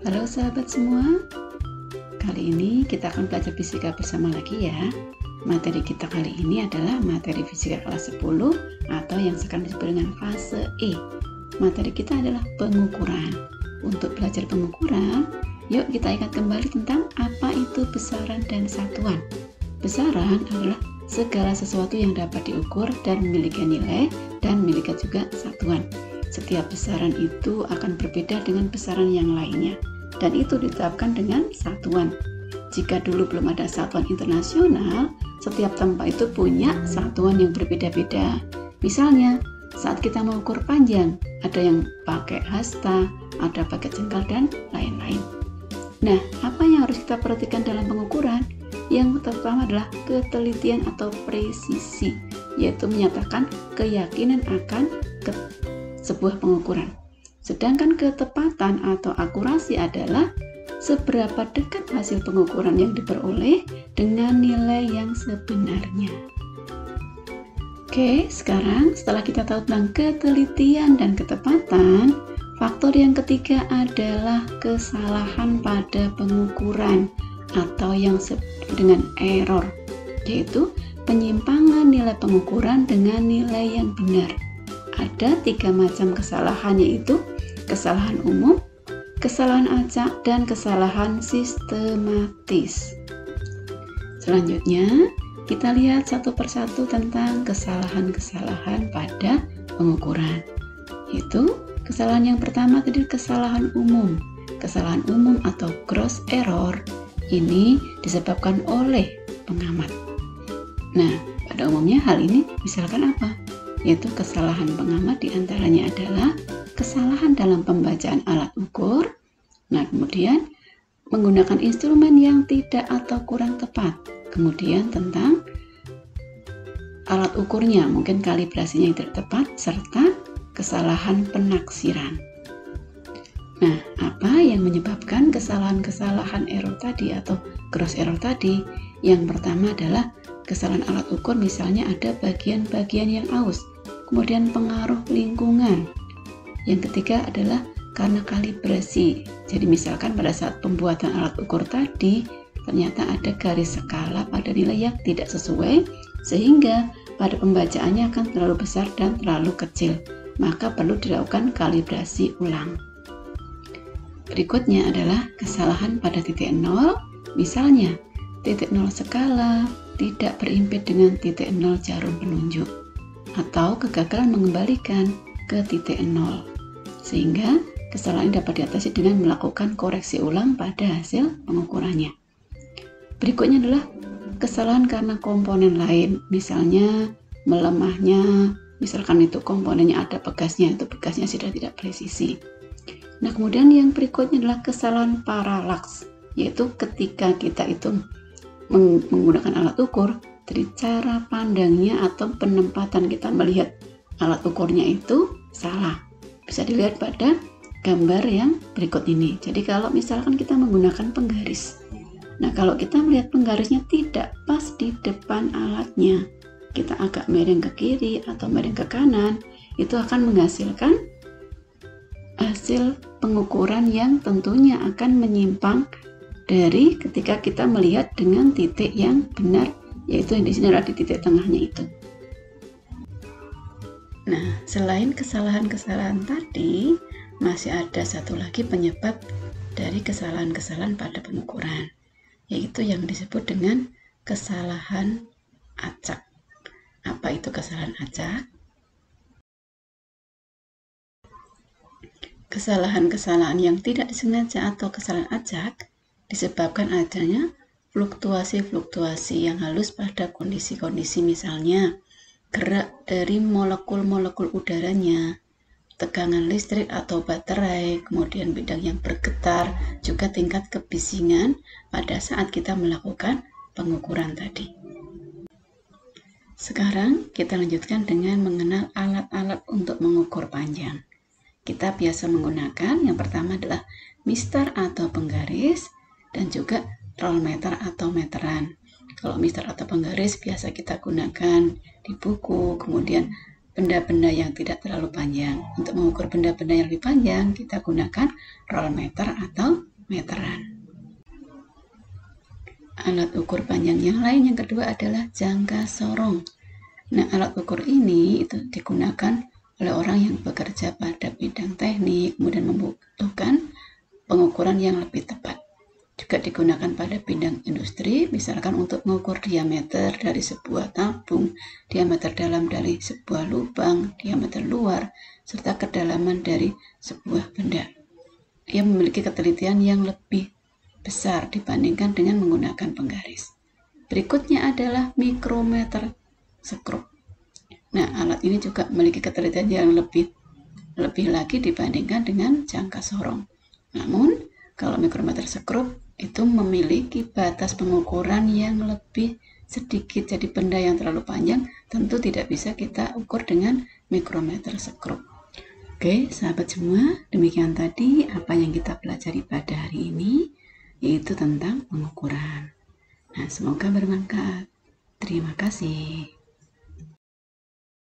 Halo sahabat semua, kali ini kita akan belajar fisika bersama lagi ya. Materi kita kali ini adalah materi fisika kelas 10 atau yang sekarang disebut dengan fase E. Materi kita adalah pengukuran. Untuk belajar pengukuran, yuk kita ingat kembali tentang apa itu besaran dan satuan. Besaran adalah segala sesuatu yang dapat diukur dan memiliki nilai dan memiliki juga satuan. Setiap besaran itu akan berbeda dengan besaran yang lainnya, dan itu ditetapkan dengan satuan. Jika dulu belum ada satuan internasional, setiap tempat itu punya satuan yang berbeda-beda. Misalnya, saat kita mengukur panjang, ada yang pakai hasta, ada pakai jengkal, dan lain-lain. Nah, apa yang harus kita perhatikan dalam pengukuran? Yang pertama adalah ketelitian atau presisi, yaitu menyatakan keyakinan akan sebuah pengukuran. Sedangkan ketepatan atau akurasi adalah seberapa dekat hasil pengukuran yang diperoleh dengan nilai yang sebenarnya. Oke, sekarang setelah kita tahu tentang ketelitian dan ketepatan, faktor yang ketiga adalah kesalahan pada pengukuran atau yang disebut dengan error, yaitu penyimpangan nilai pengukuran dengan nilai yang benar. Ada 3 macam kesalahan, yaitu kesalahan umum, kesalahan acak, dan kesalahan sistematis. Selanjutnya, kita lihat satu persatu tentang kesalahan-kesalahan pada pengukuran. Yaitu, kesalahan yang pertama tadi kesalahan umum. Kesalahan umum atau gross error ini disebabkan oleh pengamat. Nah, pada umumnya hal ini misalkan apa? Yaitu kesalahan pengamat diantaranya adalah kesalahan dalam pembacaan alat ukur. Nah, kemudian menggunakan instrumen yang tidak atau kurang tepat. Kemudian tentang alat ukurnya, mungkin kalibrasinya yang tidak tepat, serta kesalahan penaksiran. Nah, apa yang menyebabkan kesalahan-kesalahan error tadi atau gross error tadi? Yang pertama adalah kesalahan alat ukur, misalnya ada bagian-bagian yang aus. Kemudian pengaruh lingkungan. Yang ketiga adalah karena kalibrasi. Jadi misalkan pada saat pembuatan alat ukur tadi ternyata ada garis skala pada nilai yang tidak sesuai, sehingga pada pembacaannya akan terlalu besar dan terlalu kecil. Maka perlu dilakukan kalibrasi ulang. Berikutnya adalah kesalahan pada titik nol. Misalnya titik nol skala tidak berimpit dengan titik nol jarum penunjuk, atau kegagalan mengembalikan ke titik nol, sehingga kesalahan ini dapat diatasi dengan melakukan koreksi ulang pada hasil pengukurannya. Berikutnya adalah kesalahan karena komponen lain, misalnya melemahnya, misalkan itu komponennya ada pegasnya, itu pegasnya sudah tidak presisi. Nah, kemudian yang berikutnya adalah kesalahan paralaks, yaitu ketika kita itu menggunakan alat ukur, dari cara pandangnya atau penempatan kita melihat alat ukurnya itu salah. Bisa dilihat pada gambar yang berikut ini. Jadi kalau misalkan kita menggunakan penggaris, nah kalau kita melihat penggarisnya tidak pas di depan alatnya, kita agak miring ke kiri atau miring ke kanan, itu akan menghasilkan hasil pengukuran yang tentunya akan menyimpang dari ketika kita melihat dengan titik yang benar, yaitu yang di sini adalah di titik tengahnya itu. Nah, selain kesalahan-kesalahan tadi, masih ada satu lagi penyebab dari kesalahan-kesalahan pada pengukuran, yaitu yang disebut dengan kesalahan acak. Apa itu kesalahan acak? Kesalahan-kesalahan yang tidak disengaja atau kesalahan acak disebabkan adanya fluktuasi-fluktuasi yang halus pada kondisi-kondisi, misalnya gerak dari molekul-molekul udaranya, tegangan listrik atau baterai, kemudian bidang yang bergetar, juga tingkat kebisingan pada saat kita melakukan pengukuran tadi. Sekarang kita lanjutkan dengan mengenal alat-alat untuk mengukur panjang. Kita biasa menggunakan yang pertama adalah mistar atau penggaris, dan juga roll meter atau meteran. Kalau mistar atau penggaris biasa kita gunakan di buku, kemudian benda-benda yang tidak terlalu panjang. Untuk mengukur benda-benda yang lebih panjang, kita gunakan roll meter atau meteran. Alat ukur panjang yang lain yang kedua adalah jangka sorong. Nah, alat ukur ini itu digunakan oleh orang yang bekerja pada bidang teknik, kemudian membutuhkan pengukuran yang lebih tepat. Juga digunakan pada bidang industri, misalkan untuk mengukur diameter dari sebuah tabung, diameter dalam dari sebuah lubang, diameter luar, serta kedalaman dari sebuah benda. Ia memiliki ketelitian yang lebih besar dibandingkan dengan menggunakan penggaris. Berikutnya adalah mikrometer skrup. Nah, alat ini juga memiliki ketelitian yang lebih lagi dibandingkan dengan jangka sorong. Namun, kalau mikrometer skrup itu memiliki batas pengukuran yang lebih sedikit, jadi benda yang terlalu panjang tentu tidak bisa kita ukur dengan mikrometer skrup. Oke, sahabat semua, demikian tadi apa yang kita pelajari pada hari ini, yaitu tentang pengukuran. Nah, semoga bermanfaat. Terima kasih.